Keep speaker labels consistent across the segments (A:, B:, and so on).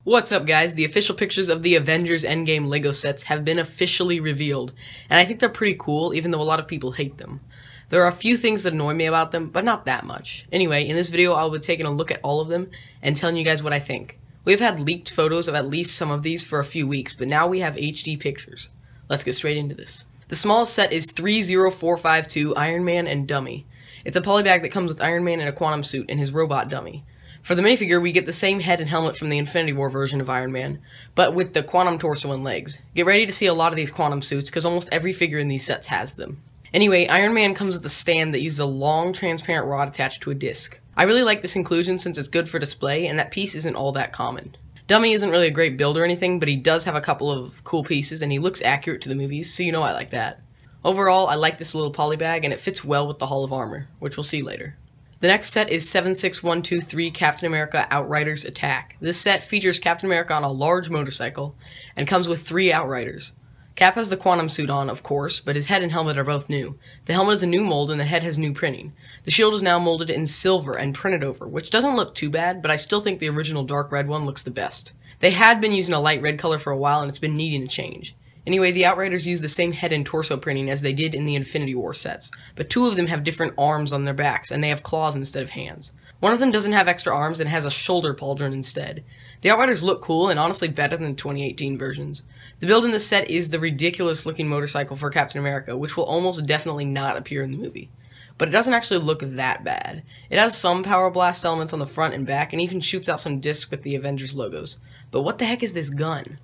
A: What's up, guys? The official pictures of the Avengers Endgame LEGO sets have been officially revealed, and I think they're pretty cool, even though a lot of people hate them. There are a few things that annoy me about them, but not that much. Anyway, in this video I'll be taking a look at all of them and telling you guys what I think. We've had leaked photos of at least some of these for a few weeks, but now we have HD pictures. Let's get straight into this. The smallest set is 30452 Iron Man and Dummy. It's a polybag that comes with Iron Man in a quantum suit and his robot dummy. For the minifigure, we get the same head and helmet from the Infinity War version of Iron Man, but with the quantum torso and legs. Get ready to see a lot of these quantum suits, because almost every figure in these sets has them. Anyway, Iron Man comes with a stand that uses a long, transparent rod attached to a disc. I really like this inclusion since it's good for display, and that piece isn't all that common. Dummy isn't really a great build or anything, but he does have a couple of cool pieces, and he looks accurate to the movies, so you know I like that. Overall, I like this little polybag, and it fits well with the Hall of Armor, which we'll see later. The next set is 76123 Captain America Outriders Attack. This set features Captain America on a large motorcycle and comes with 3 Outriders. Cap has the quantum suit on, of course, but his head and helmet are both new. The helmet is a new mold and the head has new printing. The shield is now molded in silver and printed over, which doesn't look too bad, but I still think the original dark red one looks the best. They had been using a light red color for a while and it's been needing a change. Anyway, the Outriders use the same head and torso printing as they did in the Infinity War sets, but 2 of them have different arms on their backs, and they have claws instead of hands. One of them doesn't have extra arms and has a shoulder pauldron instead. The Outriders look cool and honestly better than the 2018 versions. The build in this set is the ridiculous looking motorcycle for Captain America, which will almost definitely not appear in the movie. But it doesn't actually look that bad. It has some power blast elements on the front and back, and even shoots out some discs with the Avengers logos. But what the heck is this gun?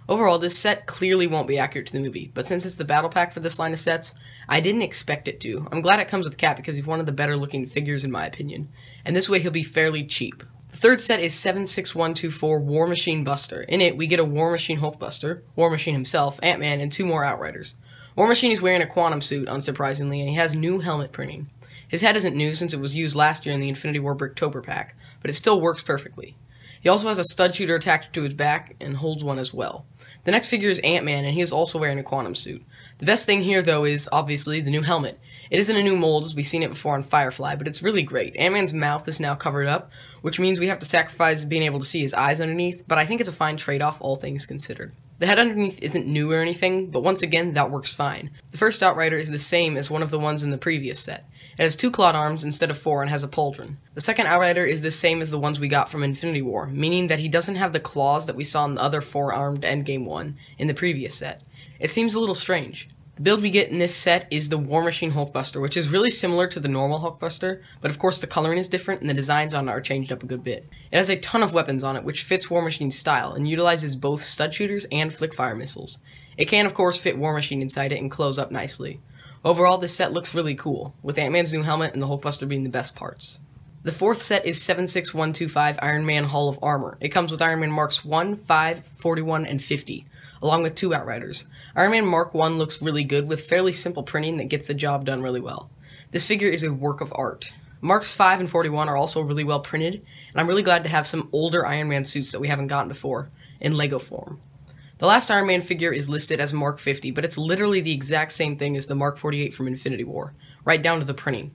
A: Overall, this set clearly won't be accurate to the movie, but since it's the battle pack for this line of sets, I didn't expect it to. I'm glad it comes with Cap because he's one of the better looking figures in my opinion, and this way he'll be fairly cheap. The third set is 76124 War Machine Buster. In it, we get a War Machine Hulkbuster, War Machine himself, Ant-Man, and 2 more Outriders. War Machine is wearing a quantum suit, unsurprisingly, and he has new helmet printing. His head isn't new since it was used last year in the Infinity War Bricktober pack, but it still works perfectly. He also has a stud shooter attached to his back and holds one as well. The next figure is Ant-Man, and he is also wearing a quantum suit. The best thing here, though, is, obviously, the new helmet. It isn't a new mold, as we've seen it before on Firefly, but it's really great. Ant-Man's mouth is now covered up, which means we have to sacrifice being able to see his eyes underneath, but I think it's a fine trade-off, all things considered. The head underneath isn't new or anything, but once again, that works fine. The first Outrider is the same as one of the ones in the previous set. It has 2 clawed arms instead of 4 and has a pauldron. The second Outrider is the same as the ones we got from Infinity War, meaning that he doesn't have the claws that we saw in the other 4-armed Endgame one in the previous set. It seems a little strange. The build we get in this set is the War Machine Hulkbuster, which is really similar to the normal Hulkbuster, but of course the coloring is different and the designs on it are changed up a good bit. It has a ton of weapons on it, which fits War Machine's style, and utilizes both stud shooters and flick-fire missiles. It can of course fit War Machine inside it and close up nicely. Overall, this set looks really cool, with Ant-Man's new helmet and the Hulkbuster being the best parts. The fourth set is 76125 Iron Man Hall of Armor. It comes with Iron Man Marks 1, 5, 41, and 50, along with 2 Outriders. Iron Man Mark 1 looks really good with fairly simple printing that gets the job done really well. This figure is a work of art. Marks 5 and 41 are also really well printed, and I'm really glad to have some older Iron Man suits that we haven't gotten before, in LEGO form. The last Iron Man figure is listed as Mark 50, but it's literally the exact same thing as the Mark 48 from Infinity War, right down to the printing.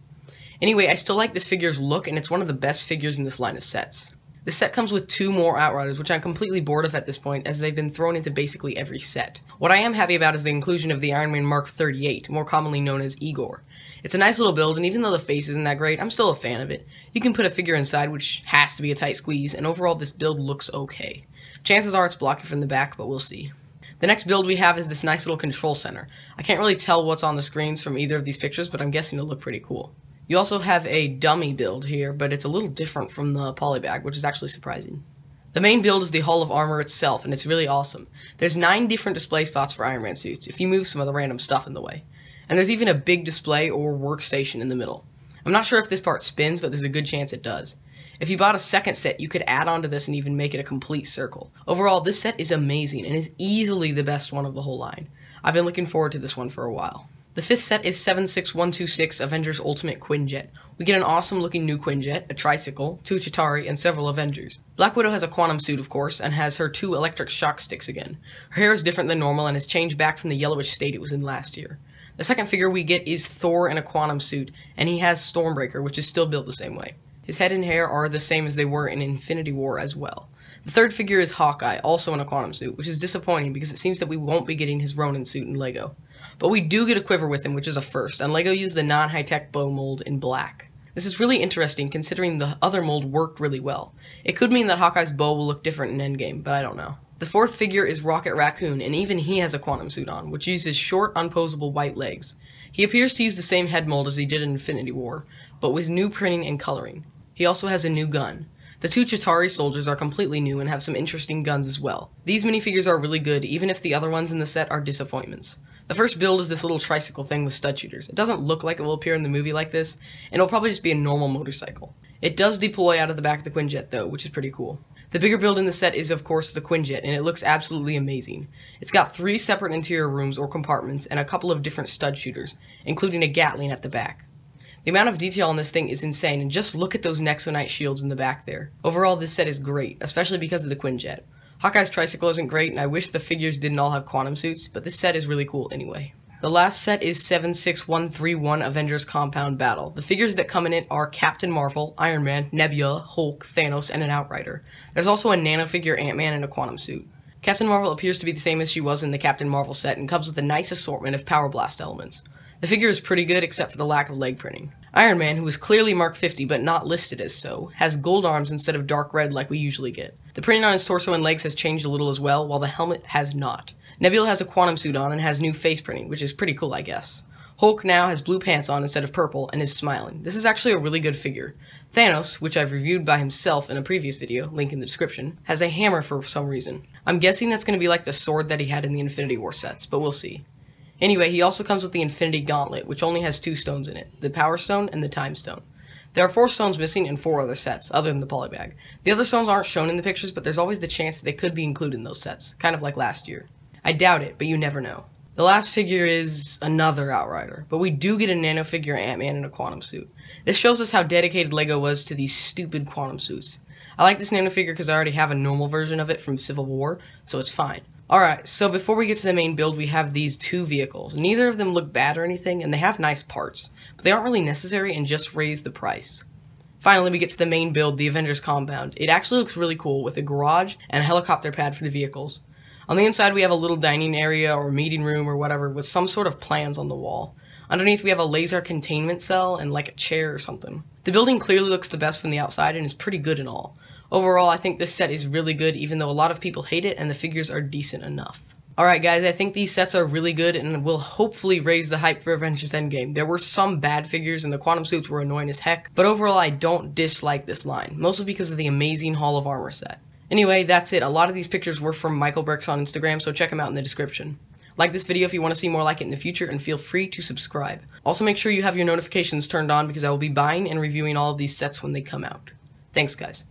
A: Anyway, I still like this figure's look, and it's one of the best figures in this line of sets. This set comes with 2 more Outriders, which I'm completely bored of at this point, as they've been thrown into basically every set. What I am happy about is the inclusion of the Iron Man Mark 38, more commonly known as Igor. It's a nice little build, and even though the face isn't that great, I'm still a fan of it. You can put a figure inside, which has to be a tight squeeze, and overall this build looks okay. Chances are it's blocky from the back, but we'll see. The next build we have is this nice little control center. I can't really tell what's on the screens from either of these pictures, but I'm guessing it'll look pretty cool. You also have a dummy build here, but it's a little different from the polybag, which is actually surprising. The main build is the Hall of Armor itself, and it's really awesome. There's 9 different display spots for Iron Man suits, if you move some of the random stuff in the way. And there's even a big display or workstation in the middle. I'm not sure if this part spins, but there's a good chance it does. If you bought a second set, you could add on to this and even make it a complete circle. Overall, this set is amazing, and is easily the best one of the whole line. I've been looking forward to this one for a while. The fifth set is 76126 Avengers Ultimate Quinjet. We get an awesome looking new Quinjet, a tricycle, 2 Chitauri, and several Avengers. Black Widow has a quantum suit, of course, and has her 2 electric shock sticks again. Her hair is different than normal and has changed back from the yellowish state it was in last year. The second figure we get is Thor in a quantum suit, and he has Stormbreaker, which is still built the same way. His head and hair are the same as they were in Infinity War as well. The third figure is Hawkeye, also in a quantum suit, which is disappointing because it seems that we won't be getting his Ronin suit in LEGO. But we do get a quiver with him, which is a first, and LEGO used the non-high-tech bow mold in black. This is really interesting considering the other mold worked really well. It could mean that Hawkeye's bow will look different in Endgame, but I don't know. The fourth figure is Rocket Raccoon, and even he has a quantum suit on, which uses short, unposable white legs. He appears to use the same head mold as he did in Infinity War, but with new printing and coloring. He also has a new gun. The two Chitauri soldiers are completely new and have some interesting guns as well. These minifigures are really good, even if the other ones in the set are disappointments. The first build is this little tricycle thing with stud shooters. It doesn't look like it will appear in the movie like this, and it'll probably just be a normal motorcycle. It does deploy out of the back of the Quinjet though, which is pretty cool. The bigger build in the set is of course the Quinjet, and it looks absolutely amazing. It's got 3 separate interior rooms or compartments and a couple of different stud shooters, including a Gatling at the back. The amount of detail on this thing is insane, and just look at those Nexonite shields in the back there. Overall, this set is great, especially because of the Quinjet. Hawkeye's tricycle isn't great, and I wish the figures didn't all have quantum suits, but this set is really cool anyway. The last set is 76131 Avengers Compound Battle. The figures that come in it are Captain Marvel, Iron Man, Nebula, Hulk, Thanos, and an Outrider. There's also a nanofigure Ant-Man in a quantum suit. Captain Marvel appears to be the same as she was in the Captain Marvel set and comes with a nice assortment of Power Blast elements. The figure is pretty good except for the lack of leg printing. Iron Man, who is clearly Mark 50 but not listed as so, has gold arms instead of dark red like we usually get. The printing on his torso and legs has changed a little as well, while the helmet has not. Nebula has a quantum suit on and has new face printing, which is pretty cool I guess. Hulk now has blue pants on instead of purple and is smiling. This is actually a really good figure. Thanos, which I've reviewed by himself in a previous video, link in the description, has a hammer for some reason. I'm guessing that's going to be like the sword that he had in the Infinity War sets, but we'll see. Anyway, he also comes with the Infinity Gauntlet, which only has 2 stones in it, the Power Stone and the Time Stone. There are 4 stones missing in 4 other sets, other than the polybag. The other stones aren't shown in the pictures, but there's always the chance that they could be included in those sets, kind of like last year. I doubt it, but you never know. The last figure is another Outrider, but we do get a nanofigure Ant-Man in a quantum suit. This shows us how dedicated LEGO was to these stupid quantum suits. I like this nanofigure because I already have a normal version of it from Civil War, so it's fine. Alright, so before we get to the main build, we have these 2 vehicles. Neither of them look bad or anything, and they have nice parts, but they aren't really necessary and just raise the price. Finally, we get to the main build, the Avengers Compound. It actually looks really cool, with a garage and a helicopter pad for the vehicles. On the inside, we have a little dining area or meeting room or whatever with some sort of plans on the wall. Underneath, we have a laser containment cell and like a chair or something. The building clearly looks the best from the outside and is pretty good and all. Overall, I think this set is really good, even though a lot of people hate it and the figures are decent enough. Alright guys, I think these sets are really good and will hopefully raise the hype for Avengers Endgame. There were some bad figures and the quantum suits were annoying as heck, but overall I don't dislike this line, mostly because of the amazing Hall of Armor set. Anyway, that's it. A lot of these pictures were from MichaelBricks on Instagram, so check him out in the description. Like this video if you want to see more like it in the future, and feel free to subscribe. Also make sure you have your notifications turned on because I will be buying and reviewing all of these sets when they come out. Thanks guys.